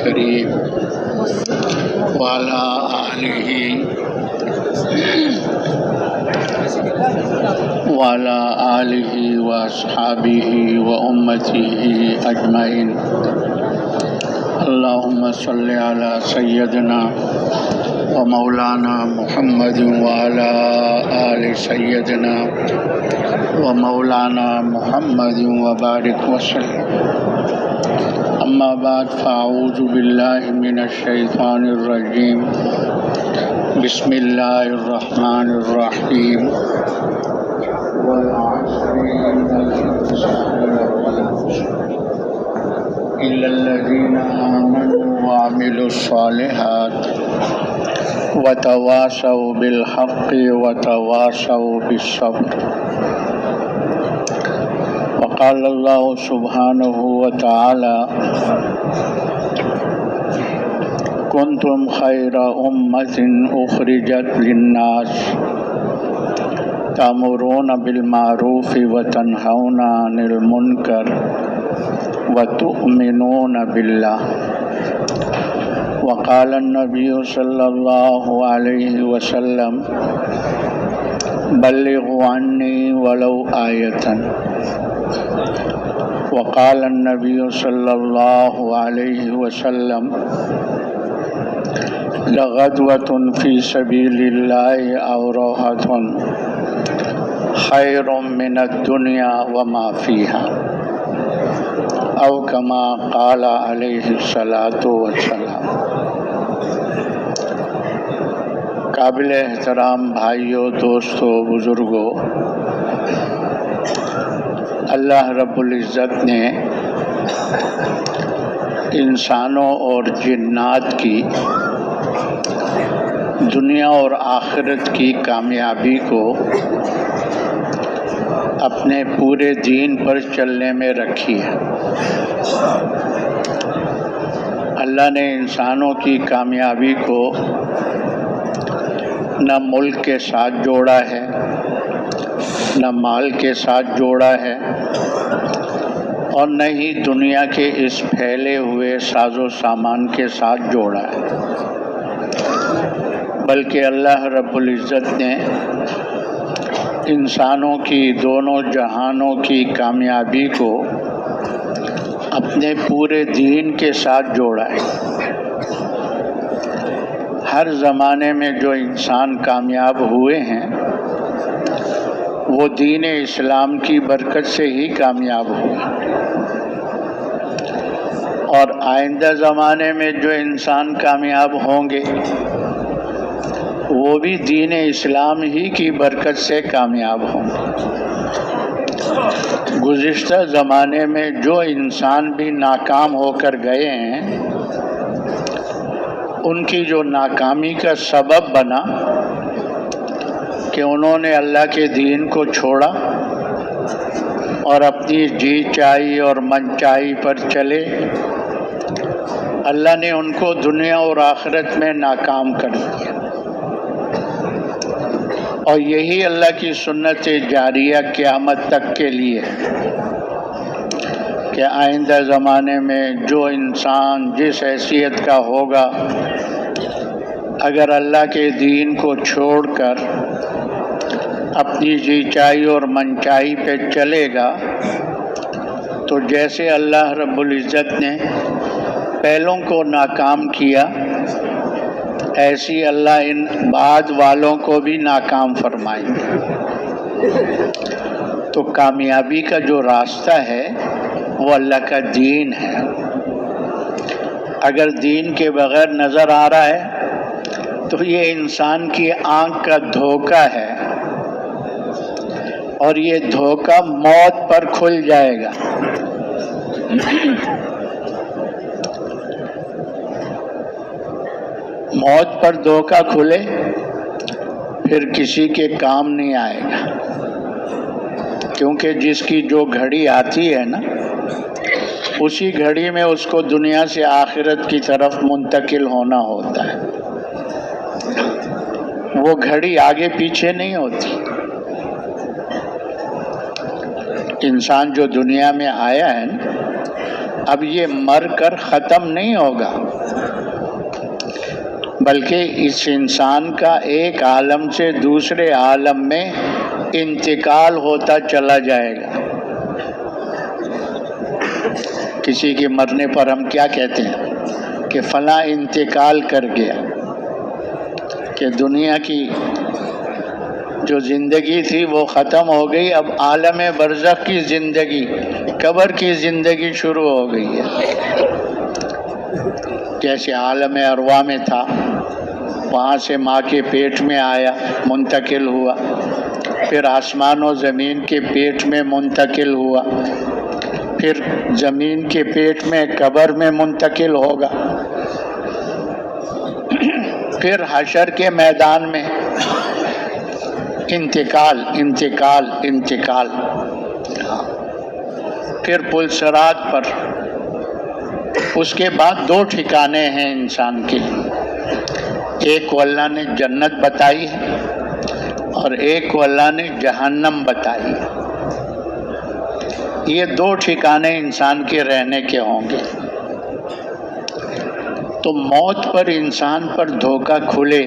الكريم وعلى آله وأصحابه وأمته أجمعين. اللهم صل على سيدنا ومولانا محمد وعلى آل سيدنا ومولانا محمد وبارك وسلم. أما بعد فأعوذ بالله من الشيطان الرجيم. بسم الله الرحمن الرحيم. والعصر إن الإنسان لفي خسر إلا الذين آمنوا وعملوا الصالحات وتواصوا بالحق وتواصوا بالصبر. وقال الله سبحانه وتعالى: كنتم خير أمة أخرجت للناس تأمرون بالمعروف وتنهون عن المنكر وتؤمنون بالله. وقال النبي صلى الله عليه وسلم: بلغوا عني ولو آية. وقال النبي صلى الله عليه وسلم: لغدوة في سبيل الله أو روحة خير من الدنيا وما فيها، او كما قال علیہ الصلاۃ والسلام. قابل احترام بھائیوں، دوستوں، بزرگوں، اللہ رب العزت نے انسانوں اور جنات کی دنیا اور آخرت کی کامیابی کو اپنے پورے دین پر چلنے میں رکھی ہے. اللہ نے انسانوں کی کامیابی کو نہ ملک کے ساتھ جوڑا ہے، نہ مال کے ساتھ جوڑا ہے، اور نہ ہی دنیا کے اس پھیلے ہوئے ساز و سامان کے ساتھ جوڑا ہے، بلکہ اللہ رب العزت نے انسانوں کی دونوں جہانوں کی کامیابی کو اپنے پورے دین کے ساتھ جوڑا ہے. ہر زمانے میں جو انسان کامیاب ہوئے ہیں وہ دین اسلام کی برکت سے ہی کامیاب ہوئے، اور آئندہ زمانے میں جو انسان کامیاب ہوں گے وہ بھی دین اسلام ہی کی برکت سے کامیاب ہوں گے. گزشتہ زمانے میں جو انسان بھی ناکام ہو کر گئے ہیں، ان کی جو ناکامی کا سبب بنا کہ انہوں نے اللہ کے دین کو چھوڑا اور اپنی جی چاہی اور من چاہی پر چلے، اللہ نے ان کو دنیا اور آخرت میں ناکام کر دیا. اور یہی اللہ کی سنت جاریہ قیامت تک کے لیے ہے کہ آئندہ زمانے میں جو انسان جس حیثیت کا ہوگا، اگر اللہ کے دین کو چھوڑ کر اپنی جی چاہی اور من چاہی پہ چلے گا تو جیسے اللہ رب العزت نے پہلوں کو ناکام کیا، ایسی اللہ ان بعد والوں کو بھی ناکام فرمائیں گے. تو کامیابی کا جو راستہ ہے وہ اللہ کا دین ہے. اگر دین کے بغیر نظر آ رہا ہے تو یہ انسان کی آنکھ کا دھوکہ ہے، اور یہ دھوکہ موت پر کھل جائے گا. موت پر دھوکہ کھلے پھر کسی کے کام نہیں آئے گا، کیونکہ جس کی جو گھڑی آتی ہے نا، اسی گھڑی میں اس کو دنیا سے آخرت کی طرف منتقل ہونا ہوتا ہے. وہ گھڑی آگے پیچھے نہیں ہوتی. انسان جو دنیا میں آیا ہے نا، اب یہ مر کر ختم نہیں ہوگا، بلکہ اس انسان کا ایک عالم سے دوسرے عالم میں انتقال ہوتا چلا جائے گا۔ کسی کے مرنے پر ہم کیا کہتے ہیں کہ فلاں انتقال کر گیا، کہ دنیا کی جو زندگی تھی وہ ختم ہو گئی، اب عالم برزخ کی زندگی، قبر کی زندگی شروع ہو گئی ہے۔ جیسے عالم ارواح میں تھا، وہاں سے ماں کے پیٹ میں آیا، منتقل ہوا، پھر آسمان و زمین کے پیٹ میں منتقل ہوا، پھر زمین کے پیٹ میں قبر میں منتقل ہوگا، پھر حشر کے میدان میں انتقال انتقال انتقال، پھر پل صراط پر۔ اس کے بعد دو ٹھکانے ہیں انسان کے، ایک کو اللہ نے جنت بتائی ہے اور ایک کو اللہ نے جہنم بتائی ہے۔ یہ دو ٹھکانے انسان کے رہنے کے ہوں گے۔ تو موت پر انسان پر دھوکہ کھلے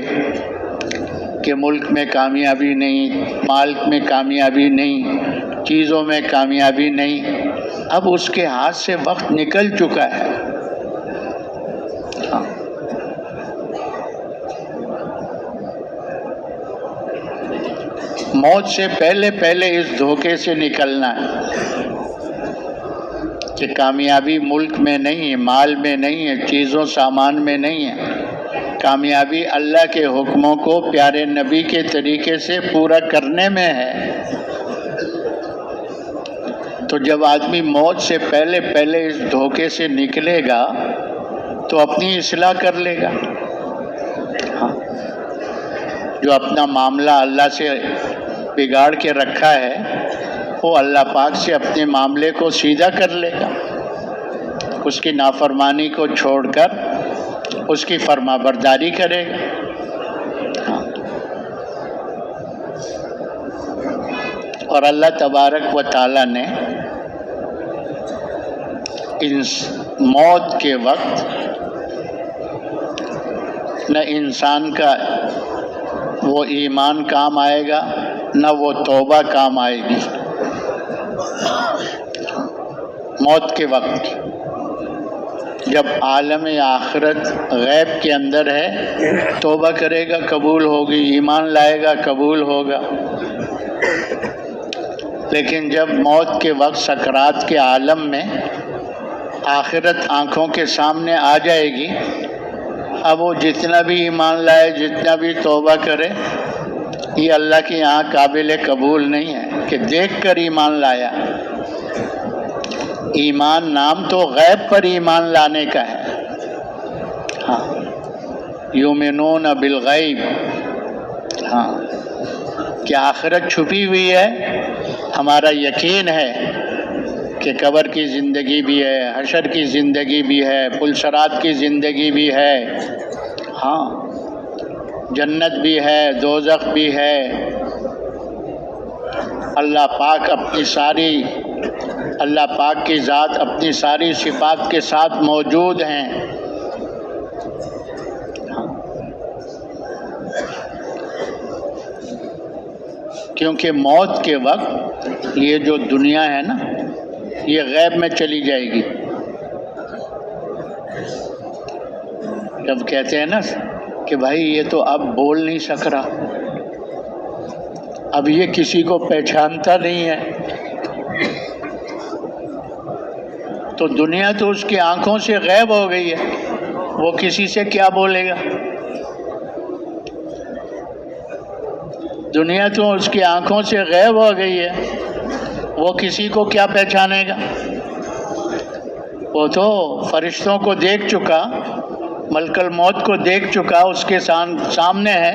کہ ملک میں کامیابی نہیں، مال میں کامیابی نہیں، چیزوں میں کامیابی نہیں، اب اس کے ہاتھ سے وقت نکل چکا ہے۔ موت سے پہلے پہلے اس دھوکے سے نکلنا ہے کہ کامیابی ملک میں نہیں ہے، مال میں نہیں ہے، چیزوں سامان میں نہیں ہے، کامیابی اللہ کے حکموں کو پیارے نبی کے طریقے سے پورا کرنے میں ہے۔ تو جب آدمی موت سے پہلے پہلے اس دھوکے سے نکلے گا تو اپنی اصلاح کر لے گا۔ جو اپنا معاملہ اللہ سے بگاڑ کے رکھا ہے وہ اللہ پاک سے اپنے معاملے کو سیدھا کر لے گا، اس کی نافرمانی کو چھوڑ کر اس کی فرما برداری کرے گا۔ اور اللہ تبارک و تعالیٰ نے اس موت کے وقت نہ انسان کا وہ ایمان کام آئے گا نہ وہ توبہ کام آئے گی۔ موت کے وقت جب عالم آخرت غیب کے اندر ہے، توبہ کرے گا قبول ہوگی، ایمان لائے گا قبول ہوگا، لیکن جب موت کے وقت سکرات کے عالم میں آخرت آنکھوں کے سامنے آ جائے گی، اب وہ جتنا بھی ایمان لائے، جتنا بھی توبہ کرے، یہ اللہ کے یہاں قابل قبول نہیں ہے کہ دیکھ کر ایمان لایا۔ ایمان نام تو غیب پر ایمان لانے کا ہے۔ ہاں، یؤمنون بالغیب، ہاں، کہ آخرت چھپی ہوئی ہے، ہمارا یقین ہے کہ قبر کی زندگی بھی ہے، حشر کی زندگی بھی ہے، پل صراط کی زندگی بھی ہے، ہاں، جنت بھی ہے، دوزخ بھی ہے۔ اللہ پاک کی ذات اپنی ساری صفات کے ساتھ موجود ہیں۔ کیونکہ موت کے وقت یہ جو دنیا ہے نا، یہ غیب میں چلی جائے گی۔ جب کہتے ہیں نا کہ بھائی یہ تو اب بول نہیں سک رہا، اب یہ کسی کو پہچانتا نہیں ہے، تو دنیا تو اس کی آنکھوں سے غائب ہو گئی ہے، وہ کسی سے کیا بولے گا؟ دنیا تو اس کی آنکھوں سے غائب ہو گئی ہے، وہ کسی کو کیا پہچانے گا؟ وہ تو فرشتوں کو دیکھ چکا، ملک الموت کو دیکھ چکا، اس کے سامنے ہے۔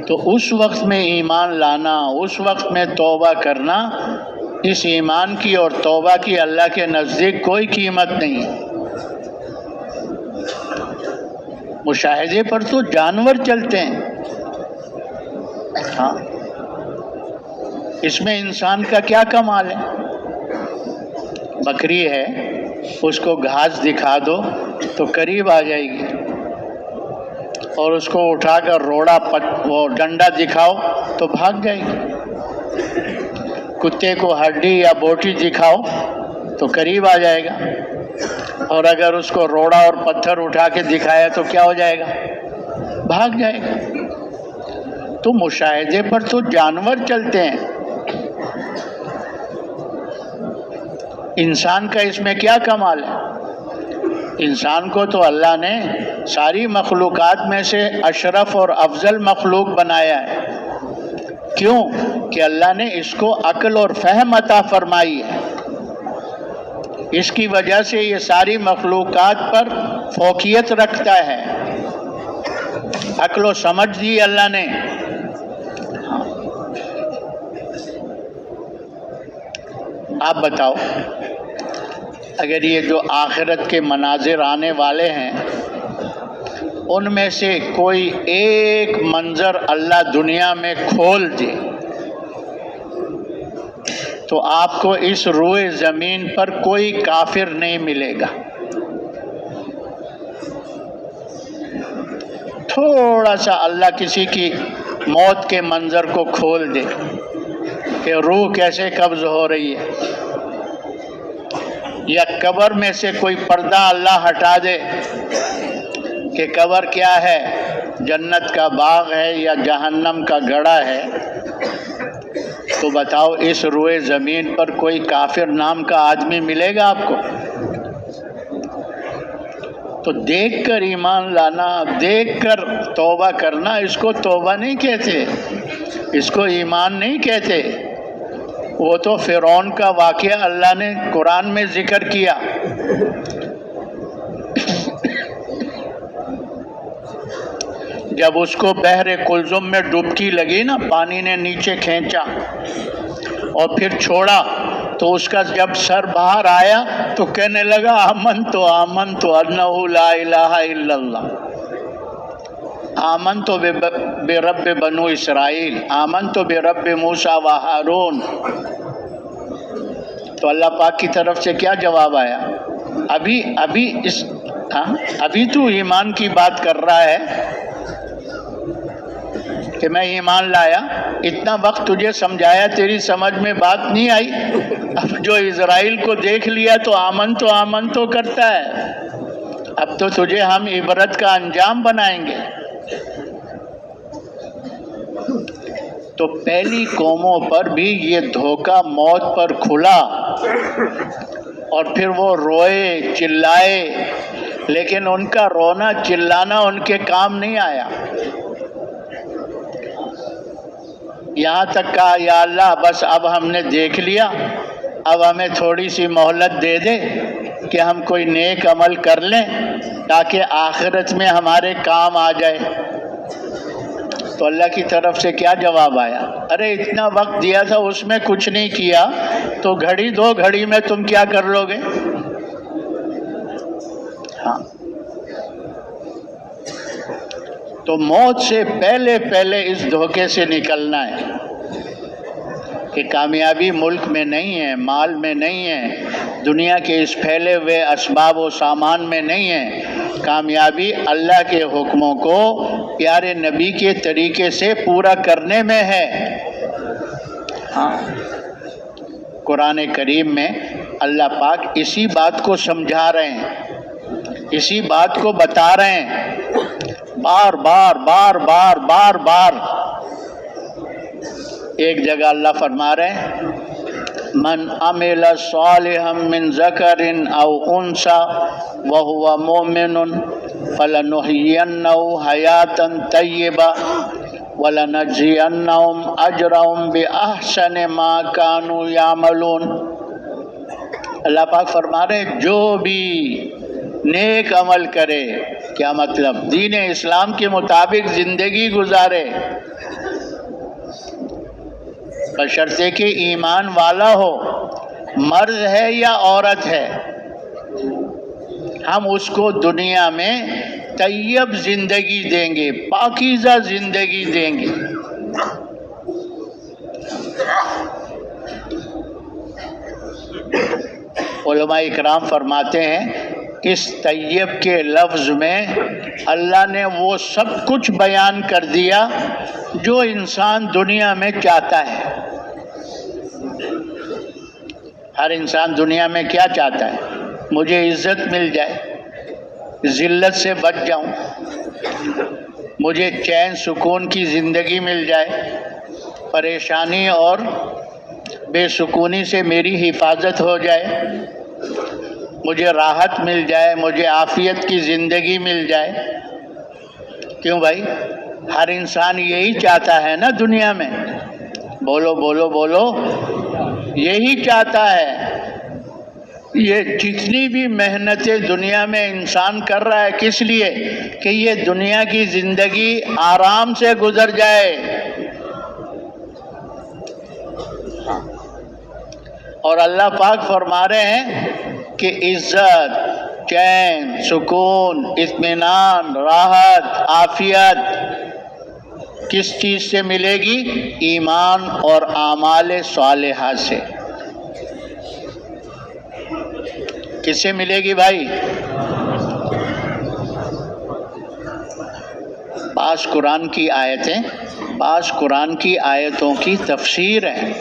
تو اس وقت میں ایمان لانا، اس وقت میں توبہ کرنا، اس ایمان کی اور توبہ کی اللہ کے نزدیک کوئی قیمت نہیں۔ مشاہدے پر تو جانور چلتے ہیں، ہاں، اس میں انسان کا کیا کمال ہے؟ بکری ہے، اس کو گھاس دکھا دو تو قریب آ جائے گی، اور اس کو اٹھا کر روڑا وہ ڈنڈا دکھاؤ تو بھاگ جائے گی۔ کتے کو ہڈی یا بوٹی دکھاؤ تو قریب آ جائے گا، اور اگر اس کو روڑا اور پتھر اٹھا کے دکھایا تو کیا ہو جائے گا؟ بھاگ جائے گا۔ تو مشاہدے پر تو جانور چلتے ہیں، انسان کا اس میں کیا کمال ہے؟ انسان کو تو اللہ نے ساری مخلوقات میں سے اشرف اور افضل مخلوق بنایا ہے۔ کیوں؟ کہ اللہ نے اس کو عقل اور فہم عطا فرمائی ہے، اس کی وجہ سے یہ ساری مخلوقات پر فوقیت رکھتا ہے۔ عقل و سمجھ دی اللہ نے۔ آپ بتاؤ، اگر یہ جو آخرت کے مناظر آنے والے ہیں ان میں سے کوئی ایک منظر اللہ دنیا میں کھول دے تو آپ کو اس روئے زمین پر کوئی کافر نہیں ملے گا۔ تھوڑا سا اللہ کسی کی موت کے منظر کو کھول دے کہ روح کیسے قبض ہو رہی ہے، یا قبر میں سے کوئی پردہ اللہ ہٹا دے کہ قبر کیا ہے، جنت کا باغ ہے یا جہنم کا گڑھا ہے، تو بتاؤ اس روئے زمین پر کوئی کافر نام کا آدمی ملے گا آپ کو؟ تو دیکھ کر ایمان لانا، دیکھ کر توبہ کرنا، اس کو توبہ نہیں کہتے، اس کو ایمان نہیں کہتے۔ وہ تو فرعون کا واقعہ اللہ نے قرآن میں ذکر کیا۔ جب اس کو بحر کلثم میں ڈبکی لگی نا، پانی نے نیچے کھینچا اور پھر چھوڑا، تو اس کا جب سر باہر آیا تو کہنے لگا آمنت انہ لا الہ الا اللہ، آمنت برب بنو اسرائیل، آمنت برب موسیٰ و ہارون۔ تو اللہ پاک کی طرف سے کیا جواب آیا؟ ابھی تو ایمان کی بات کر رہا ہے کہ میں ایمان لایا، اتنا وقت تجھے سمجھایا، تیری سمجھ میں بات نہیں آئی۔ اب جو اسرائیل کو دیکھ لیا تو آمن تو کرتا ہے، اب تو تجھے ہم عبرت کا انجام بنائیں گے۔ تو پہلی قوموں پر بھی یہ دھوکہ موت پر کھلا، اور پھر وہ روئے چلائے، لیکن ان کا رونا چلانا ان کے کام نہیں آیا۔ یہاں تک کہا یا اللہ بس اب ہم نے دیکھ لیا، اب ہمیں تھوڑی سی مہلت دے دے کہ ہم کوئی نیک عمل کر لیں تاکہ آخرت میں ہمارے کام آ جائے۔ تو اللہ کی طرف سے کیا جواب آیا؟ ارے اتنا وقت دیا تھا، اس میں کچھ نہیں کیا، تو گھڑی دو گھڑی میں تم کیا کر لو گے؟ ہاں، تو موت سے پہلے اس دھوکے سے نکلنا ہے کہ کامیابی ملک میں نہیں ہے، مال میں نہیں ہے، دنیا کے اس پھیلے ہوئے اسباب و سامان میں نہیں ہے۔ کامیابی اللہ کے حکموں کو پیارے نبی کے طریقے سے پورا کرنے میں ہے۔ ہاں، قرآن کریم میں اللہ پاک اسی بات کو سمجھا رہے ہیں، اسی بات کو بتا رہے ہیں، بار بار۔ ایک جگہ اللہ فرما رہے ہیں من عمل صالحا من ذکر او انثى وهو مؤمن فلنحيينه حياة طیبة ولنجزينهم اجرهم باحسن ما كانوا يعملون۔ اللہ پاک فرما رہے ہیں جو بھی نیک عمل کرے، کیا مطلب؟ دین اسلام کے مطابق زندگی گزارے، بشرطے کہ ایمان والا ہو، مرد ہے یا عورت ہے، ہم اس کو دنیا میں طیب زندگی دیں گے، پاکیزہ زندگی دیں گے۔ علماء اکرام فرماتے ہیں اس طیب کے لفظ میں اللہ نے وہ سب کچھ بیان کر دیا جو انسان دنیا میں چاہتا ہے۔ ہر انسان دنیا میں کیا چاہتا ہے؟ مجھے عزت مل جائے، ذلت سے بچ جاؤں، مجھے چین سکون کی زندگی مل جائے، پریشانی اور بے سکونی سے میری حفاظت ہو جائے، مجھے راحت مل جائے، مجھے عافیت کی زندگی مل جائے۔ کیوں بھائی؟ ہر انسان یہی چاہتا ہے نا دنیا میں، بولو بولو بولو، یہی چاہتا ہے۔ یہ جتنی بھی محنتیں دنیا میں انسان کر رہا ہے کس لیے؟ کہ یہ دنیا کی زندگی آرام سے گزر جائے۔ اور اللہ پاک فرما رہے ہیں کہ عزت، چین، سکون، اطمینان، راحت، عافیت کس چیز سے ملے گی؟ ایمان اور اعمال صالحہ سے۔ کس سے ملے گی بھائی؟ بعض قرآن کی آیتیں، بعض قرآن کی آیتوں کی تفسیر ہے۔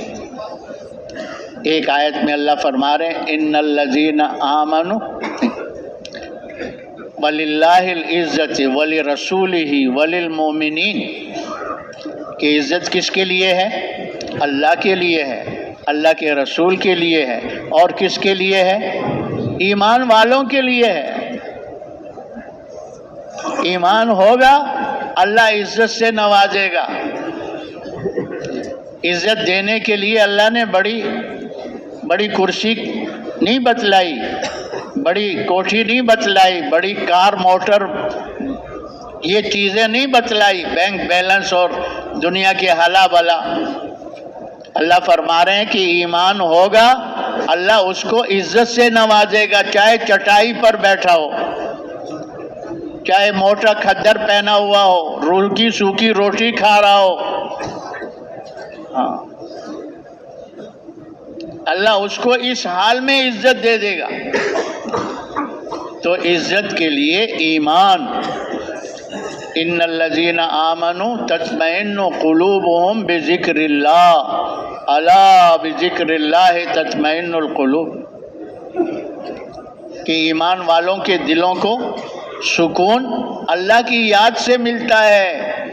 ایک آیت میں اللہ فرما رہے ہیں ان الذین آمنوا وللہ العزت ولرسولہ وللمؤمنین، کہ عزت کس کے لیے ہے؟ اللہ کے لیے ہے، اللہ کے رسول کے لیے ہے، اور کس کے لیے ہے؟ ایمان والوں کے لیے ہے۔ ایمان ہوگا اللہ عزت سے نوازے گا۔ عزت دینے کے لیے اللہ نے بڑی کرسی نہیں بتلائی، بڑی کوٹھی نہیں بتلائی، بڑی کار موٹر یہ چیزیں نہیں بتلائی، بینک بیلنس اور دنیا کے حلا بلا۔ اللہ فرما رہے ہیں کہ ایمان ہوگا اللہ اس کو عزت سے نوازے گا، چاہے چٹائی پر بیٹھا ہو، چاہے موٹا کھدر پہنا ہوا ہو، روکی سوکھی روٹی کھا رہا ہو، ہاں اللہ اس کو اس حال میں عزت دے دے گا۔ تو عزت کے لیے ایمان، ان الذین آمنوا تطمئن قلوبهم بذکر اللہ، الا بذکر اللہ تطمئن القلوب، کہ ایمان والوں کے دلوں کو سکون اللہ کی یاد سے ملتا ہے۔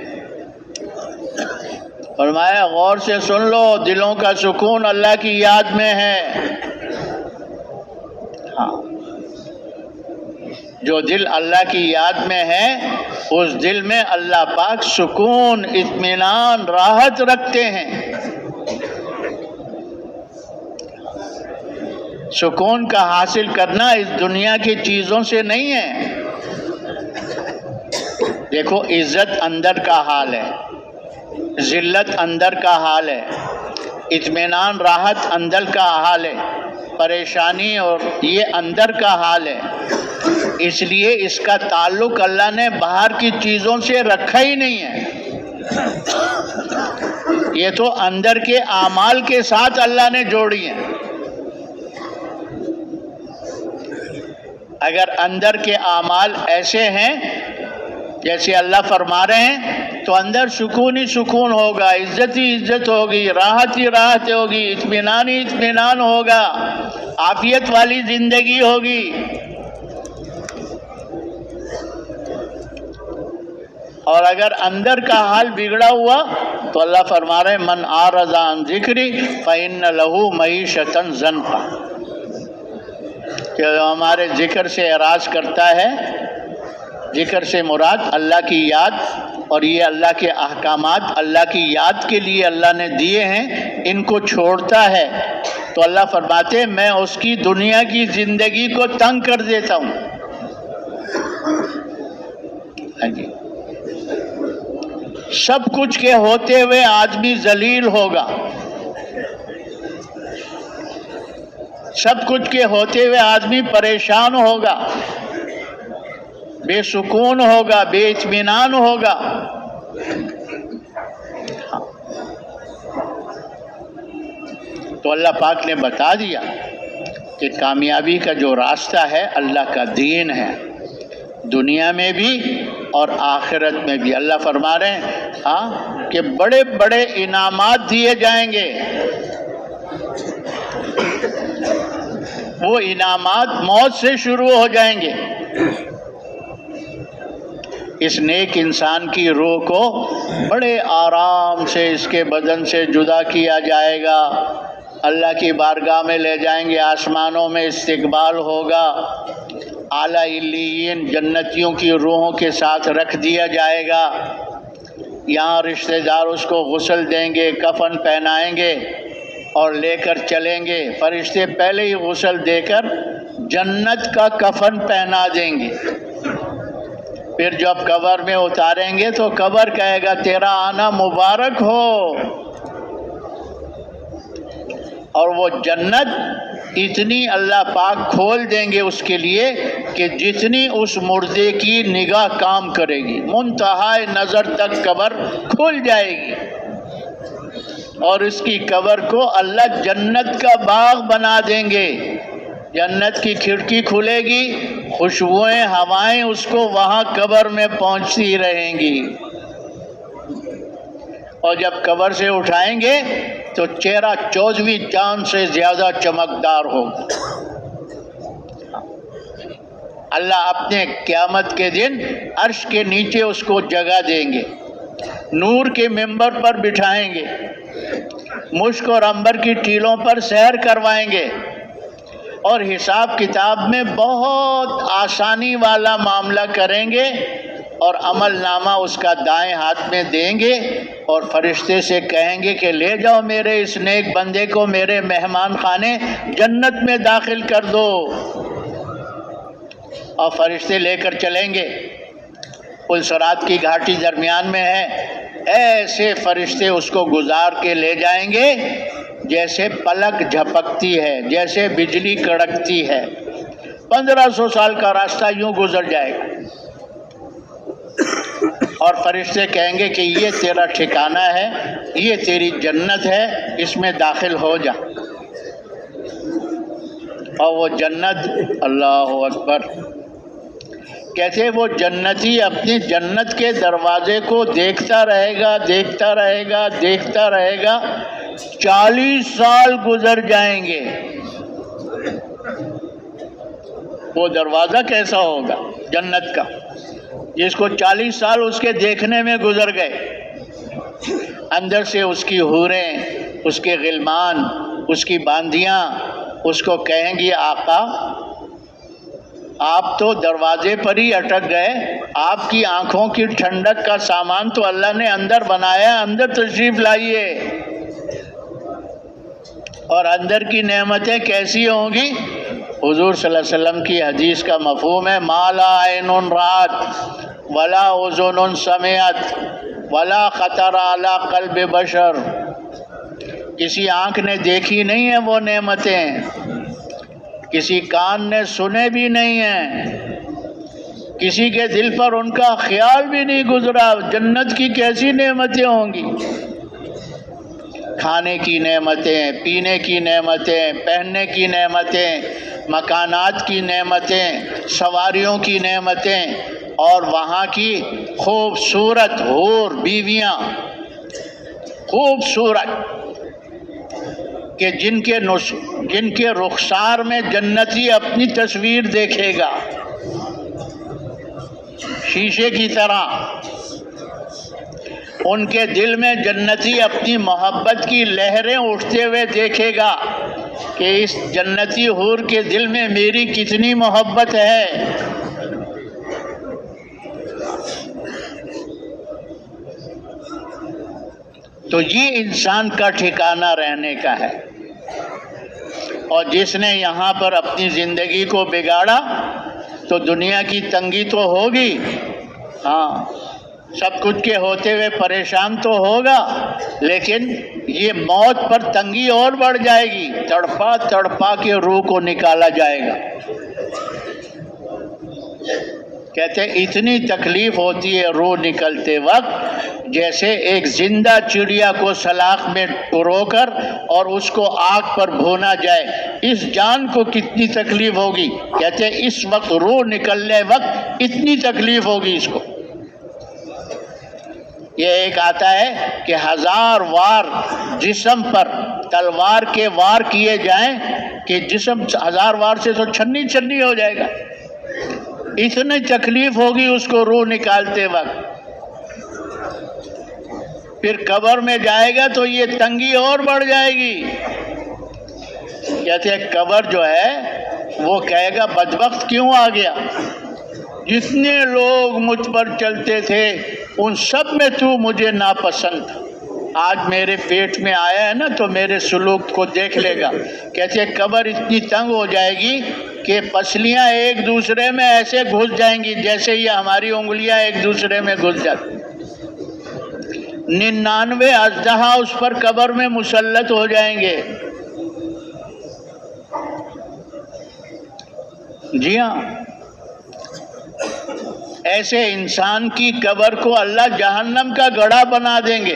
فرمایا غور سے سن لو، دلوں کا سکون اللہ کی یاد میں ہے۔ ہاں، جو دل اللہ کی یاد میں ہے اس دل میں اللہ پاک سکون، اطمینان، راحت رکھتے ہیں۔ سکون کا حاصل کرنا اس دنیا کی چیزوں سے نہیں ہے۔ دیکھو عزت اندر کا حال ہے، ذلت اندر کا حال ہے، اطمینان راحت اندر کا حال ہے، پریشانی اور یہ اندر کا حال ہے۔ اس لیے اس کا تعلق اللہ نے باہر کی چیزوں سے رکھا ہی نہیں ہے، یہ تو اندر کے اعمال کے ساتھ اللہ نے جوڑی ہیں۔ اگر اندر کے اعمال ایسے ہیں جیسے اللہ فرما رہے ہیں تو اندر سکون ہی سکون ہوگا، عزت ہی عزت ہوگی، راحت ہی راحت ہوگی، اطمینان ہی اطمینان ہوگا، عافیت والی زندگی ہوگی۔ اور اگر اندر کا حال بگڑا ہوا تو اللہ فرما رہے ہیں من اعرض عن ذکری فإن له معیشۃ ضنکا، کہ ہمارے ذکر سے اعراض کرتا ہے، ذکر سے مراد اللہ کی یاد، اور یہ اللہ کے احکامات اللہ کی یاد کے لیے اللہ نے دیے ہیں، ان کو چھوڑتا ہے تو اللہ فرماتے ہیں میں اس کی دنیا کی زندگی کو تنگ کر دیتا ہوں۔ ہاں جی، سب کچھ کے ہوتے ہوئے آدمی ذلیل ہوگا، سب کچھ کے ہوتے ہوئے آدمی پریشان ہوگا، بے سکون ہوگا، بے اطمینان ہوگا۔ تو اللہ پاک نے بتا دیا کہ کامیابی کا جو راستہ ہے اللہ کا دین ہے، دنیا میں بھی اور آخرت میں بھی۔ اللہ فرما رہے ہیں کہ بڑے بڑے انعامات دیے جائیں گے، وہ انعامات موت سے شروع ہو جائیں گے۔ اس نیک انسان کی روح کو بڑے آرام سے اس کے بدن سے جدا کیا جائے گا، اللہ کی بارگاہ میں لے جائیں گے، آسمانوں میں استقبال ہوگا، اعلیٰ علیین جنتیوں کی روحوں کے ساتھ رکھ دیا جائے گا۔ یہاں رشتہ دار اس کو غسل دیں گے، کفن پہنائیں گے اور لے کر چلیں گے۔ فرشتے پہلے ہی غسل دے کر جنت کا کفن پہنا دیں گے، پھر جب قبر میں اتاریں گے تو قبر کہے گا تیرا آنا مبارک ہو، اور وہ جنت اتنی اللہ پاک کھول دیں گے اس کے لیے کہ جتنی اس مردے کی نگاہ کام کرے گی، منتہائے نظر تک قبر کھل جائے گی، اور اس کی قبر کو اللہ جنت کا باغ بنا دیں گے۔ جنت کی کھڑکی کھلے گی، خوشبوئیں ہوائیں اس کو وہاں قبر میں پہنچتی رہیں گی، اور جب قبر سے اٹھائیں گے تو چہرہ 14ویں چاند سے زیادہ چمکدار ہوگا۔ اللہ اپنے قیامت کے دن عرش کے نیچے اس کو جگہ دیں گے، نور کے ممبر پر بٹھائیں گے، مشک اور عنبر کی ٹیلوں پر سیر کروائیں گے، اور حساب کتاب میں بہت آسانی والا معاملہ کریں گے، اور عمل نامہ اس کا دائیں ہاتھ میں دیں گے، اور فرشتے سے کہیں گے کہ لے جاؤ میرے اس نیک بندے کو میرے مہمان خانے جنت میں داخل کر دو، اور فرشتے لے کر چلیں گے۔ پل صراط کی گھاٹی درمیان میں ہے، ایسے فرشتے اس کو گزار کے لے جائیں گے جیسے پلک جھپکتی ہے، جیسے بجلی کڑکتی ہے۔ 1500 سال کا راستہ یوں گزر جائے گا، اور فرشتے کہیں گے کہ یہ تیرا ٹھکانہ ہے، یہ تیری جنت ہے، اس میں داخل ہو جا۔ اور وہ جنت، اللہ اکبر، کہتے وہ جنتی اپنی جنت کے دروازے کو دیکھتا رہے گا، دیکھتا رہے گا، دیکھتا رہے گا، 40 سال گزر جائیں گے۔ وہ دروازہ کیسا ہوگا جنت کا، جس کو 40 سال اس کے دیکھنے میں گزر گئے۔ اندر سے اس کی حوریں، اس کے غلمان، اس کی باندیاں اس کو کہیں گی آقا آپ تو دروازے پر ہی اٹک گئے، آپ کی آنکھوں کی ٹھنڈک کا سامان تو اللہ نے اندر بنایا، اندر تشریف لائیے۔ اور اندر کی نعمتیں کیسی ہوں گی؟ حضور صلی اللہ علیہ وسلم کی حدیث کا مفہوم ہے ما لا عین رأت ولا اذن سمعت ولا خطر علی قلب بشر۔ کسی آنکھ نے دیکھی نہیں ہیں وہ نعمتیں، کسی کان نے سنے بھی نہیں ہیں، کسی کے دل پر ان کا خیال بھی نہیں گزرا۔ جنت کی کیسی نعمتیں ہوں گی، کھانے کی نعمتیں، پینے کی نعمتیں، پہننے کی نعمتیں، مکانات کی نعمتیں، سواریوں کی نعمتیں، اور وہاں کی خوبصورت حور بیویاں، خوبصورت کہ جن کے رخسار میں جنتی اپنی تصویر دیکھے گا شیشے کی طرح، ان کے دل میں جنتی اپنی محبت کی لہریں اٹھتے ہوئے دیکھے گا کہ اس جنتی حور کے دل میں میری کتنی محبت ہے۔ تو یہ انسان کا ٹھکانہ رہنے کا ہے، اور جس نے یہاں پر اپنی زندگی کو بگاڑا تو دنیا کی تنگی تو ہوگی، ہاں سب کچھ کے ہوتے ہوئے پریشان تو ہوگا، لیکن یہ موت پر تنگی اور بڑھ جائے گی، تڑپا تڑپا کے روح کو نکالا جائے گا۔ کہتے ہیں اتنی تکلیف ہوتی ہے روح نکلتے وقت جیسے ایک زندہ چڑیا کو سلاخ میں پرو کر اور اس کو آگ پر بھونا جائے، اس جان کو کتنی تکلیف ہوگی۔ کہتے ہیں اس وقت روح نکلنے وقت اتنی تکلیف ہوگی اس کو۔ یہ ایک آتا ہے کہ 1000 وار جسم پر تلوار کے وار کیے جائیں کہ جسم 1000 وار سے تو چھنی چھنی ہو جائے گا، اتنی تکلیف ہوگی اس کو روح نکالتے وقت۔ پھر قبر میں جائے گا تو یہ تنگی اور بڑھ جائے گی۔ کہتے ہیں قبر جو ہے وہ کہے گا بدبخت کیوں آ گیا، جتنے لوگ مجھ پر چلتے تھے ان سب میں تو مجھے ناپسند تھا، آج میرے پیٹ میں آیا ہے نا تو میرے سلوک کو دیکھ لے گا۔ کہتے ہیں قبر اتنی تنگ ہو جائے گی کہ پسلیاں ایک دوسرے میں ایسے گھس جائیں گی جیسے یہ ہماری انگلیاں ایک دوسرے میں گھس جاتی۔ 99 اژدہا اس پر قبر میں مسلط ہو جائیں گے۔ جی ہاں، ایسے انسان کی قبر کو اللہ جہنم کا گڑھا بنا دیں گے۔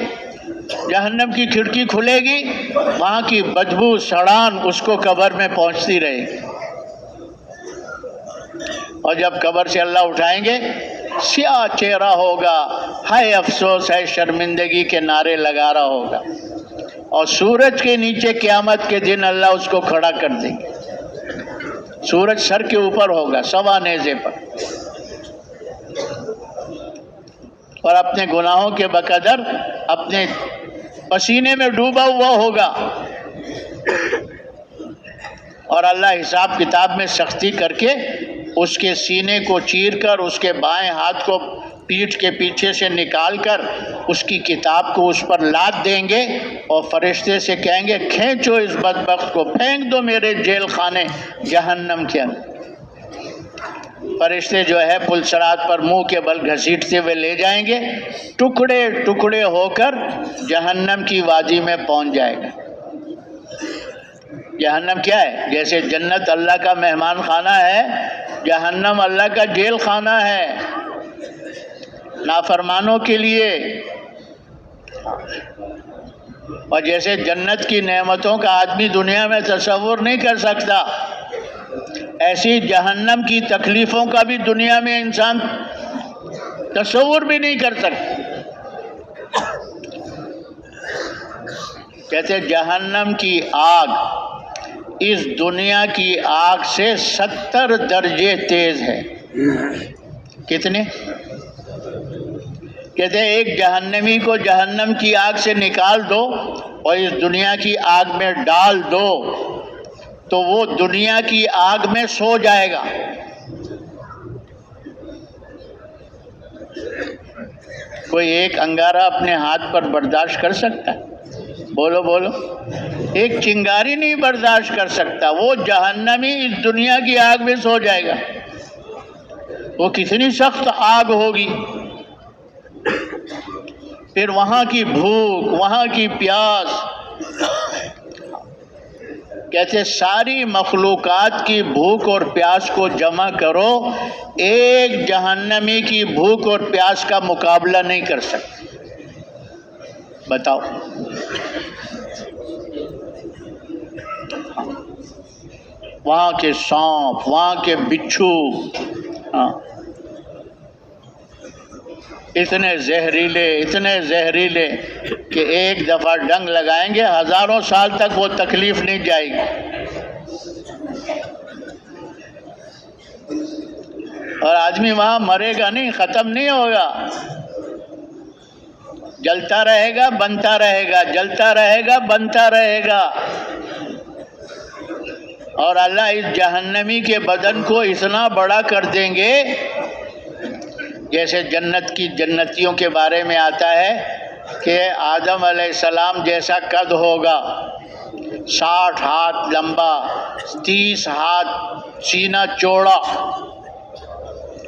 جہنم کی کھڑکی کھلے گی، وہاں کی بدبو سڑان اس کو قبر میں پہنچتی رہے گی، اور جب قبر سے اللہ اٹھائیں گے سیاہ چہرہ ہوگا، ہائے افسوس ہے شرمندگی کے نعرے لگا رہا ہوگا، اور سورج کے نیچے قیامت کے دن اللہ اس کو کھڑا کر دیں گے۔ سورج سر کے اوپر ہوگا، سوا نیزے پر، اور اپنے گناہوں کے بقدر اپنے پسینے میں ڈوبا ہوا ہوگا، اور اللہ حساب کتاب میں سختی کر کے اس کے سینے کو چیر کر اس کے بائیں ہاتھ کو پیٹھ کے پیچھے سے نکال کر اس کی کتاب کو اس پر لاد دیں گے، اور فرشتے سے کہیں گے کھینچو اس بدبخت کو، پھینک دو میرے جیل خانے جہنم کے اندر۔ فرشتے جو ہے پل صراط پر منہ کے بل گھسیٹتے ہوئے لے جائیں گے، ٹکڑے ٹکڑے ہو کر جہنم کی وادی میں پہنچ جائے گا۔ جہنم کیا ہے؟ جیسے جنت اللہ کا مہمان خانہ ہے، جہنم اللہ کا جیل خانہ ہے نافرمانوں کے لیے۔ اور جیسے جنت کی نعمتوں کا آدمی دنیا میں تصور نہیں کر سکتا، ایسی جہنم کی تکلیفوں کا بھی دنیا میں انسان تصور بھی نہیں کر سکتا۔ کہتے جہنم کی آگ اس دنیا کی آگ سے 70 درجے تیز ہے۔ کتنے؟ کہتے ہیں ایک جہنمی کو جہنم کی آگ سے نکال دو اور اس دنیا کی آگ میں ڈال دو تو وہ دنیا کی آگ میں سو جائے گا۔ کوئی ایک انگارہ اپنے ہاتھ پر برداشت کر سکتا ہے؟ بولو بولو، ایک چنگاری نہیں برداشت کر سکتا، وہ جہنمی اس دنیا کی آگ میں سو جائے گا۔ وہ کتنی سخت آگ ہوگی، پھر وہاں کی بھوک، وہاں کی پیاس۔ کہتے ساری مخلوقات کی بھوک اور پیاس کو جمع کرو، ایک جہنمی کی بھوک اور پیاس کا مقابلہ نہیں کر سکتے۔ بتاؤ، وہاں کے سانپ، وہاں کے بچھو، اتنے زہریلے کہ ایک دفعہ ڈنگ لگائیں گے ہزاروں سال تک وہ تکلیف نہیں جائے گی۔ اور آدمی وہاں مرے گا نہیں، ختم نہیں ہوگا، جلتا رہے گا، بنتا رہے گا، جلتا رہے گا، بنتا رہے گا۔ اور اللہ اس جہنمی کے بدن کو اتنا بڑا کر دیں گے، جیسے جنتیوں کے بارے میں آتا ہے کہ آدم علیہ السلام جیسا قد ہوگا، 60 ہاتھ لمبا، 30 ہاتھ سینہ چوڑا،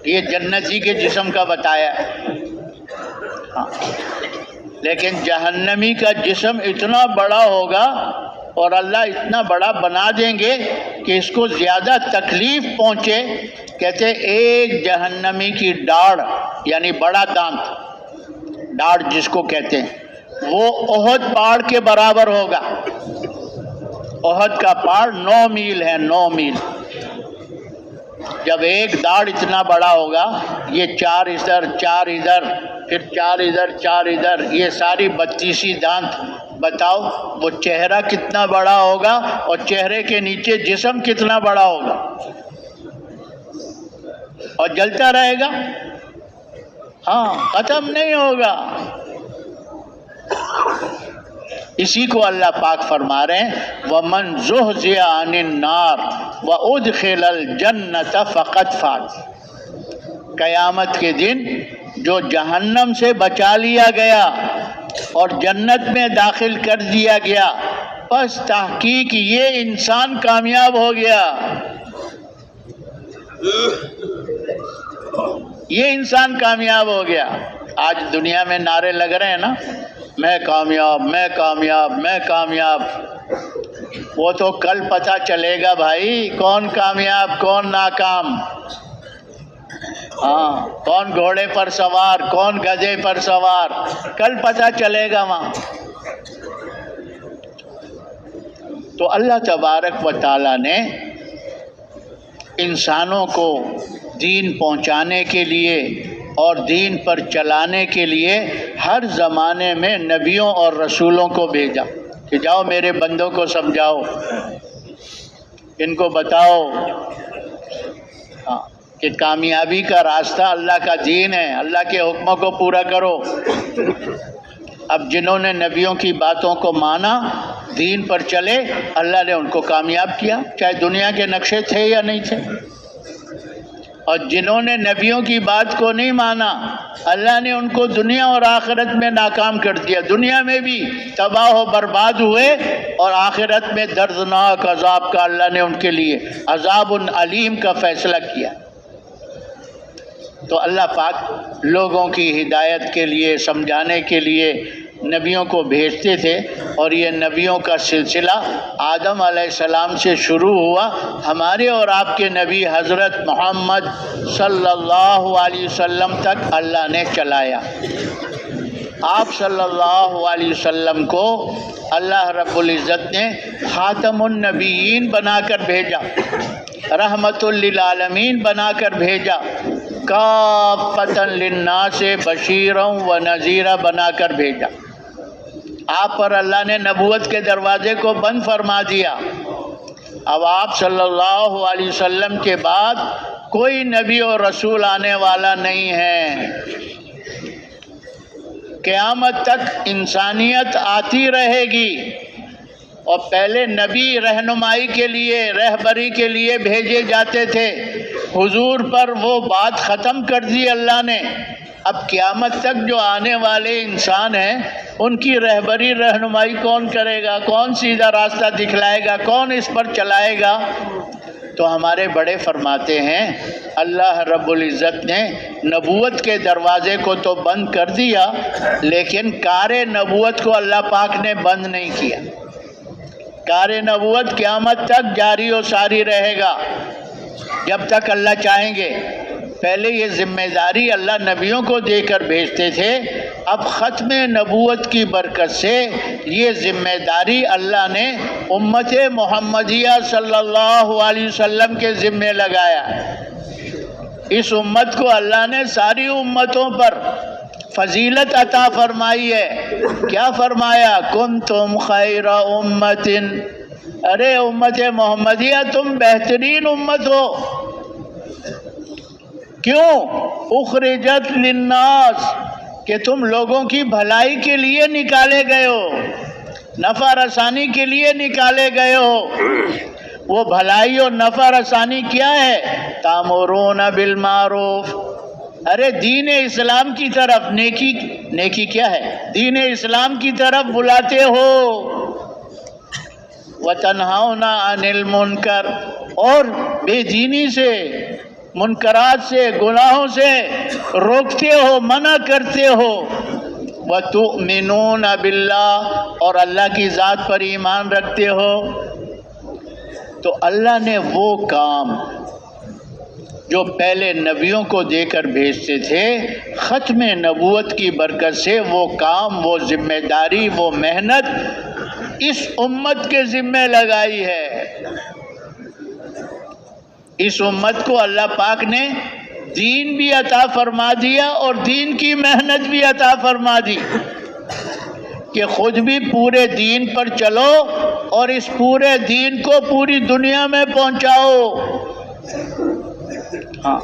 یہ جنتی کے جسم کا بتایا ہے۔ لیکن جہنمی کا جسم اتنا بڑا ہوگا اور اللہ اتنا بڑا بنا دیں گے کہ اس کو زیادہ تکلیف پہنچے کہتے ایک جہنمی کی ڈاڑھ یعنی بڑا دانت، ڈاڑھ جس کو کہتے ہیں، وہ احد پہاڑ کے برابر ہوگا۔ احد کا پہاڑ 9 میل ہے، 9 میل۔ جب ایک داڑھ اتنا بڑا ہوگا، یہ 4 ادھر 4 ادھر، پھر 4 ادھر 4 ادھر، یہ ساری 32 دانت، بتاؤ وہ چہرہ کتنا بڑا ہوگا اور چہرے کے نیچے جسم کتنا بڑا ہوگا، اور جلتا رہے گا، ہاں ختم نہیں ہوگا۔ اسی کو اللہ پاک فرما رہے ہیں وَمَنْ زُحْزِحَ عَنِ النَّارِ وَأُدْخِلَ الْجَنَّةَ فَقَدْ فَازَ۔ قیامت کے دن جو جہنم سے بچا لیا گیا اور جنت میں داخل کر دیا گیا، بس تحقیق یہ انسان کامیاب ہو گیا، یہ انسان کامیاب ہو گیا۔ آج دنیا میں نعرے لگ رہے ہیں نا، میں کامیاب میں کامیاب میں کامیاب، وہ تو کل پتہ چلے گا بھائی کون کامیاب کون ناکام، ہاں کون گھوڑے پر سوار کون گدھے پر سوار، کل پتہ چلے گا وہاں۔ تو اللہ تبارک و تعالیٰ نے انسانوں کو دین پہنچانے کے لیے اور دین پر چلانے کے لیے ہر زمانے میں نبیوں اور رسولوں کو بھیجا کہ جاؤ میرے بندوں کو سمجھاؤ، ان کو بتاؤ کہ کامیابی کا راستہ اللہ کا دین ہے، اللہ کے حکموں کو پورا کرو۔ اب جنہوں نے نبیوں کی باتوں کو مانا، دین پر چلے، اللہ نے ان کو کامیاب کیا، چاہے دنیا کے نقشے تھے یا نہیں تھے۔ اور جنہوں نے نبیوں کی بات کو نہیں مانا، اللہ نے ان کو دنیا اور آخرت میں ناکام کر دیا، دنیا میں بھی تباہ و برباد ہوئے اور آخرت میں دردناک عذاب کا اللہ نے ان کے لیے عذاب علیم کا فیصلہ کیا۔ تو اللہ پاک لوگوں کی ہدایت کے لیے سمجھانے کے لیے نبیوں کو بھیجتے تھے، اور یہ نبیوں کا سلسلہ آدم علیہ السلام سے شروع ہوا، ہمارے اور آپ کے نبی حضرت محمد صلی اللہ علیہ وسلم تک اللہ نے چلایا۔ آپ صلی اللہ علیہ وسلم کو اللہ رب العزت نے خاتم النبیین بنا کر بھیجا، رحمت للعالمین بنا کر بھیجا، کافۃ للناس بشیرا و نذیرا بنا کر بھیجا۔ آپ پر اللہ نے نبوت کے دروازے کو بند فرما دیا۔ اب آپ صلی اللہ علیہ وسلم کے بعد کوئی نبی اور رسول آنے والا نہیں ہے، قیامت تک انسانیت آتی رہے گی، اور پہلے نبی رہنمائی کے لیے رہبری کے لیے بھیجے جاتے تھے، حضور پر وہ بات ختم کر دی اللہ نے۔ اب قیامت تک جو آنے والے انسان ہیں ان کی رہبری رہنمائی کون کرے گا، کون سیدھا راستہ دکھلائے گا، کون اس پر چلائے گا؟ تو ہمارے بڑے فرماتے ہیں اللہ رب العزت نے نبوت کے دروازے کو تو بند کر دیا، لیکن کار نبوت کو اللہ پاک نے بند نہیں کیا۔ کار نبوت قیامت تک جاری و ساری رہے گا جب تک اللہ چاہیں گے۔ پہلے یہ ذمہ داری اللہ نبیوں کو دے کر بھیجتے تھے، اب ختم نبوت کی برکت سے یہ ذمہ داری اللہ نے امت محمدیہ صلی اللہ علیہ وسلم کے ذمہ لگایا۔ اس امت کو اللہ نے ساری امتوں پر فضیلت عطا فرمائی ہے۔ کیا فرمایا؟ کنتم خیر امت، ارے امت محمدیہ تم بہترین امت ہو۔ کیوں؟ اخرجت للناس، کہ تم لوگوں کی بھلائی کے لیے نکالے گئے ہو، نفع رسانی کے لیے نکالے گئے ہو۔ وہ بھلائی اور نفع رسانی کیا ہے؟ تامرون بالمعروف، ارے دین اسلام کی طرف، نیکی کیا ہے؟ دین اسلام کی طرف بلاتے ہو۔ وتنہون عن المنکر، اور بے دینی سے، منکرات سے، گناہوں سے روکتے ہو، منع کرتے ہو۔ وتؤمنون باللہ، اور اللہ کی ذات پر ایمان رکھتے ہو۔ تو اللہ نے وہ کام جو پہلے نبیوں کو دے کر بھیجتے تھے، ختم نبوت کی برکت سے وہ کام، وہ ذمہ داری، وہ محنت اس امت کے ذمہ لگائی ہے۔ اس امت کو اللہ پاک نے دین بھی عطا فرما دیا اور دین کی محنت بھی عطا فرما دی کہ خود بھی پورے دین پر چلو اور اس پورے دین کو پوری دنیا میں پہنچاؤ۔ ہاں،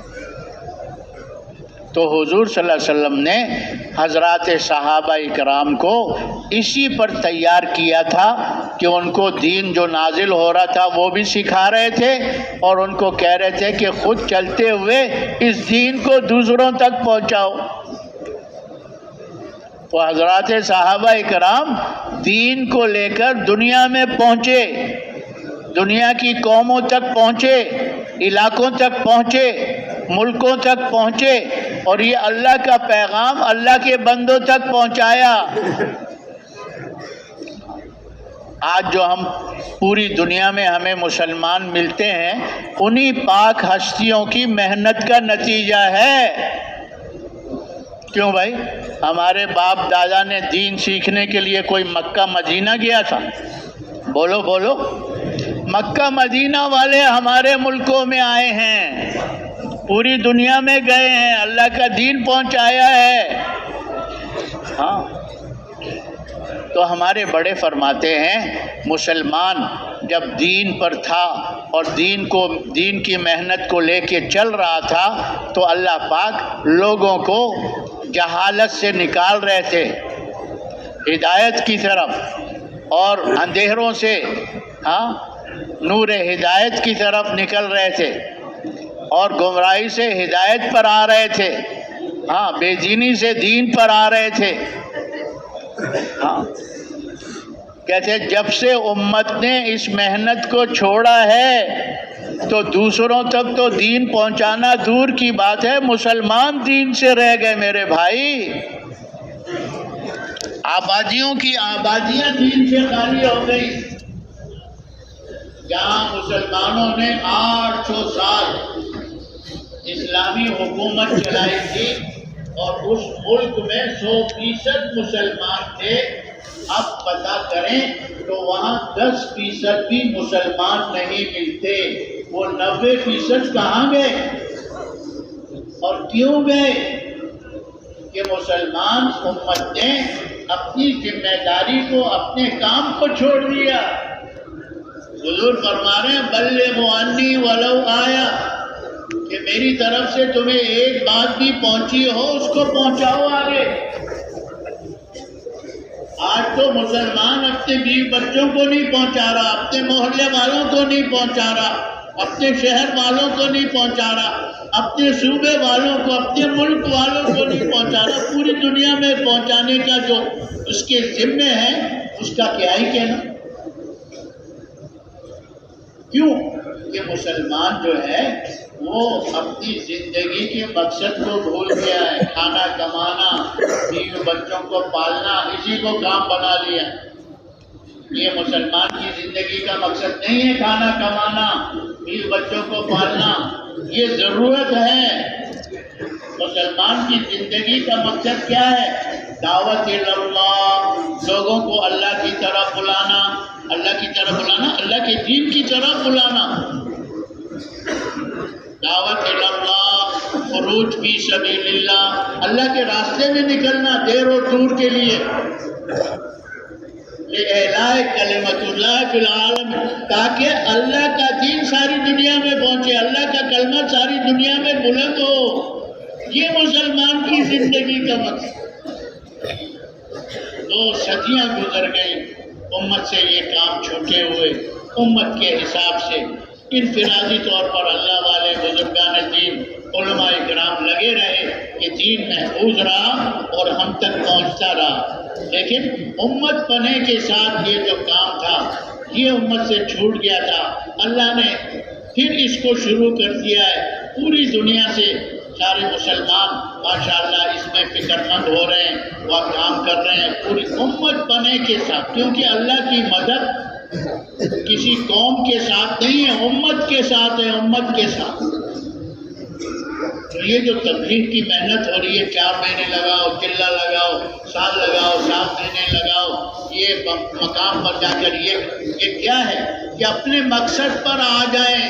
تو حضور صلی اللہ علیہ وسلم نے حضرات صحابہ اکرام کو اسی پر تیار کیا تھا کہ ان کو دین جو نازل ہو رہا تھا وہ بھی سکھا رہے تھے اور ان کو کہہ رہے تھے کہ خود چلتے ہوئے اس دین کو دوسروں تک پہنچاؤ۔ تو حضرات صحابہ اکرام دین کو لے کر دنیا میں پہنچے، دنیا کی قوموں تک پہنچے، علاقوں تک پہنچے، ملکوں تک پہنچے اور یہ اللہ کا پیغام اللہ کے بندوں تک پہنچایا۔ آج جو ہم پوری دنیا میں ہمیں مسلمان ملتے ہیں، انہی پاک ہستیوں کی محنت کا نتیجہ ہے۔ کیوں بھائی؟ ہمارے باپ دادا نے دین سیکھنے کے لیے کوئی مکہ مدینہ گیا تھا؟ بولو بولو۔ مکہ مدینہ والے ہمارے ملکوں میں آئے ہیں، پوری دنیا میں گئے ہیں، اللہ کا دین پہنچایا ہے۔ ہاں، تو ہمارے بڑے فرماتے ہیں مسلمان جب دین پر تھا اور دین کی محنت کو لے کے چل رہا تھا تو اللہ پاک لوگوں کو جہالت سے نکال رہے تھے ہدایت کی طرف، اور اندھیروں سے نور ہدایت کی طرف نکل رہے تھے اور گمراہی سے ہدایت پر آ رہے تھے، بے دینی سے دین پر آ رہے تھے۔ کہتے جب سے امت نے اس محنت کو چھوڑا ہے تو دوسروں تک تو دین پہنچانا دور کی بات ہے، مسلمان دین سے رہ گئے میرے بھائی۔ آبادیوں کی آبادیاں دین سے خالی ہو گئی۔ جہاں مسلمانوں نے 800 سال اسلامی حکومت چلائی تھی اور اس ملک میں 100% مسلمان تھے، اب پتہ کریں تو وہاں 10% بھی مسلمان نہیں ملتے، وہ 90% کہاں گئے اور کیوں گئے؟ کہ مسلمان امت نے اپنی ذمہ داری کو، اپنے کام کو چھوڑ دیا۔ حضور فرما رہے ہیں بلغوا عنی ولو آیا، کہ میری طرف سے تمہیں ایک بات بھی پہنچی ہو اس کو پہنچاؤ آگے۔ آج تو مسلمان اپنے بیوی بچوں کو نہیں پہنچا رہا، اپنے محلے والوں کو نہیں پہنچا رہا، اپنے شہر والوں کو نہیں پہنچا رہا، اپنے صوبے والوں کو، اپنے ملک والوں کو نہیں پہنچا رہا، پوری دنیا میں پہنچانے کا جو اس کے ذمے ہے اس کا کیا ہی کہنا۔ کیوں کہ مسلمان جو ہے وہ اپنی زندگی کے مقصد کو بھول گیا ہے، کھانا کمانا، بیوی بچوں کو پالنا، اسی کو کام بنا لیا۔ یہ مسلمان کی زندگی کا مقصد نہیں ہے کھانا کمانا، بیوی بچوں کو پالنا، یہ ضرورت ہے۔ مسلمان کی زندگی کا مقصد کیا ہے؟ دعوت اللہ، لوگوں کو اللہ کی طرف بلانا، اللہ کی طرف بلانا، اللہ کے دین کی طرف بلانا۔ دعوت اللہ، خروج فی سبیل اللہ، اللہ کے راستے میں نکلنا دیر اور دور کے لیے، لِإِعْلَاءِ کلمۃ اللہ فی العالم، تاکہ اللہ کا دین ساری دنیا میں پہنچے، اللہ کا کلمہ ساری دنیا میں بلند ہو۔ یہ مسلمان کی زندگی کا مقصد۔ 2 صدیاں گزر گئیں امت سے یہ کام چھوٹے ہوئے۔ امت کے حساب سے انفرادی طور پر اللہ والے بزرگان دین علماء کرام لگے رہے کہ دین محفوظ رہا اور ہم تک پہنچتا رہا، لیکن امت بنے کے ساتھ یہ جو کام تھا یہ امت سے چھوٹ گیا تھا۔ اللہ نے پھر اس کو شروع کر دیا ہے، پوری دنیا سے سارے مسلمان ماشاءاللہ اس میں فکر مند ہو رہے ہیں، وہ کام کر رہے ہیں پوری امت بنے کے ساتھ، کیونکہ اللہ کی مدد کسی قوم کے ساتھ نہیں ہے، امت کے ساتھ ہے، امت کے ساتھ۔ تو یہ جو تبلیغ کی محنت ہو رہی ہے، 4 مہینے لگاؤ، چلہ لگاؤ، سال لگاؤ، 7 مہینے لگاؤ، یہ مقام پر جا کر یہ کیا ہے کہ اپنے مقصد پر آ جائیں،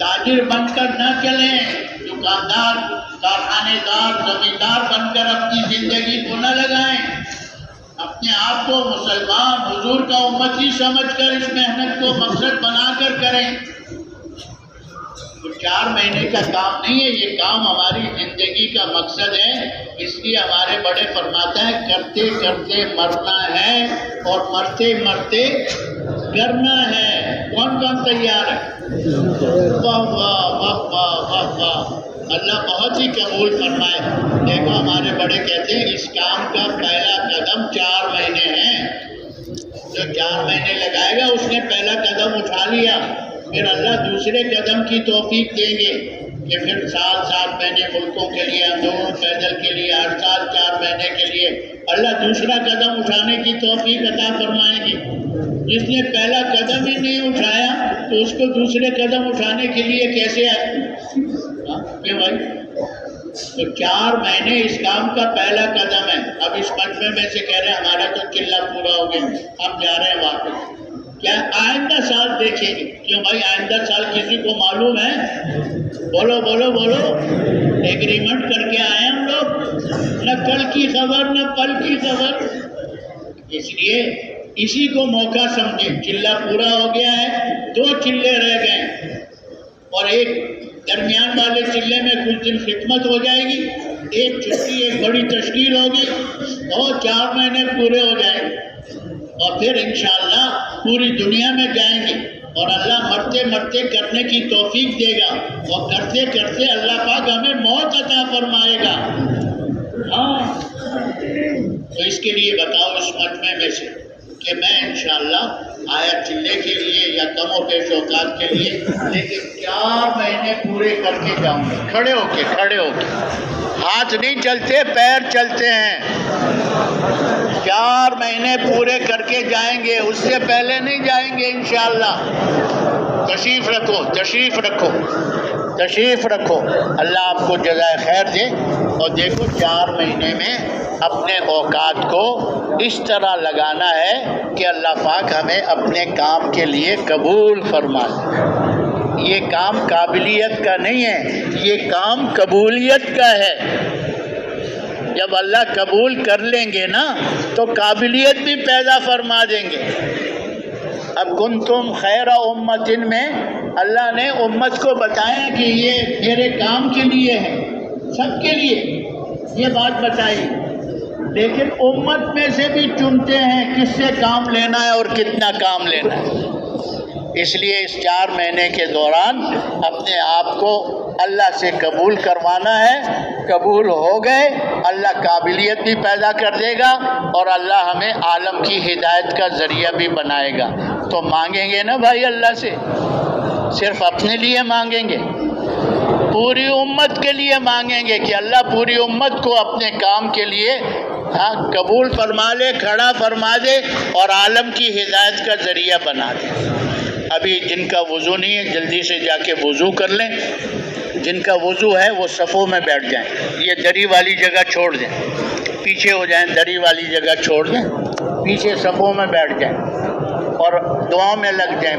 تاجر بن کر نہ چلیں، دکاندار، کارخانے دار، زمیندار بن کر اپنی زندگی کو نہ لگائیں، اپنے آپ کو مسلمان حضور کا امتی سمجھ کر اس محنت کو مقصد بنا کر کریں۔ تو 4 مہینے کا کام نہیں ہے، یہ کام ہماری زندگی کا مقصد ہے۔ اس لیے ہمارے بڑے فرماتے ہیں کرتے کرتے مرنا ہے اور مرتے مرتے کرنا ہے۔ کون کون تیار ہے؟ واہ واہ واہ واہ واہ واہ، اللہ بہت ہی قبول فرمائے۔ دیکھو ہمارے بڑے کہتے ہیں اس کام کا پہلا قدم 4 مہینے ہیں۔ جو 4 مہینے لگائے گا اس نے پہلا قدم اٹھا لیا، پھر اللہ دوسرے قدم کی توفیق دیں گے کہ پھر 7 مہینے ملکوں کے لیے، اندرون پیدل کے لیے، ہر سال 4 مہینے کے لیے اللہ دوسرا قدم اٹھانے کی توفیق عطا فرمائیں گے۔ جس نے پہلا قدم ہی نہیں اٹھایا تو اس کو دوسرے قدم اٹھانے کے لیے کیسے آئے؟ کہ بھائی تو 4 مہینے اس کام کا پہلا قدم ہے۔ اب اس مجمع میں سے کہہ رہے ہیں ہمارا تو چلہ پورا ہو گیا، ہم جا رہے ہیں واپس، کیا آئندہ سال دیکھیں گے؟ کیوں بھائی آئندہ سال کسی کو معلوم ہے؟ بولو بولو بولو، ایگریمنٹ کر کے آئے ہم لوگ، نہ کل کی خبر نہ پل کی خبر۔ اس لیے اسی کو موقع سمجھیں، چلہ پورا ہو گیا ہے، 2 چلے رہ گئے اور ایک درمیان والے چلے میں کچھ دن خدمت ہو جائے گی، ایک چھٹی، ایک بڑی تشکیل ہوگی اور 4 مہینے پورے ہو جائیں گے اور پھر انشاءاللہ پوری دنیا میں جائیں گے اور اللہ مرتے مرتے کرنے کی توفیق دے گا اور کرتے کرتے اللہ پاک ہمیں موت عطا فرمائے گا۔ ہاں تو اس کے لیے بتاؤ اس مجمع میں سے کہ میں انشاءاللہ آیا چلے کے لیے یا کم و بیش اوقات کے لیے، لیکن 4 مہینے پورے کر کے جاؤں گا۔ کھڑے ہو کے ہاتھ نہیں چلتے، پیر چلتے ہیں۔ 4 مہینے پورے کر کے جائیں گے، اس سے پہلے نہیں جائیں گے انشاءاللہ۔ تشریف رکھو تشریف رکھو تشریف رکھو، اللہ آپ کو جزائے خیر دے۔ اور دیکھو 4 مہینے میں اپنے اوقات کو اس طرح لگانا ہے کہ اللہ پاک ہمیں اپنے کام کے لیے قبول فرما لے۔ یہ کام قابلیت کا نہیں ہے، یہ کام قبولیت کا ہے۔ جب اللہ قبول کر لیں گے نا تو قابلیت بھی پیدا فرما دیں گے۔ اب کنتم خیر امت میں اللہ نے امت کو بتایا کہ یہ میرے کام کے لیے ہے، سب کے لیے یہ بات بتائی، لیکن امت میں سے بھی چنتے ہیں کس سے کام لینا ہے اور کتنا کام لینا ہے۔ اس لیے اس 4 مہینے کے دوران اپنے آپ کو اللہ سے قبول کروانا ہے۔ قبول ہو گئے اللہ قابلیت بھی پیدا کر دے گا اور اللہ ہمیں عالم کی ہدایت کا ذریعہ بھی بنائے گا۔ تو مانگیں گے نا بھائی اللہ سے، صرف اپنے لیے مانگیں گے؟ پوری امت کے لیے مانگیں گے کہ اللہ پوری امت کو اپنے کام کے لیے قبول فرما لے، کھڑا فرما دے اور عالم کی ہدایت کا ذریعہ بنا دے۔ ابھی جن کا وضو نہیں ہے جلدی سے جا کے وضو کر لیں، جن کا وضو ہے وہ صفوں میں بیٹھ جائیں، یہ دری والی جگہ چھوڑ دیں، پیچھے ہو جائیں، دری والی جگہ چھوڑ دیں، پیچھے صفوں میں بیٹھ جائیں اور دعاؤں میں لگ جائیں۔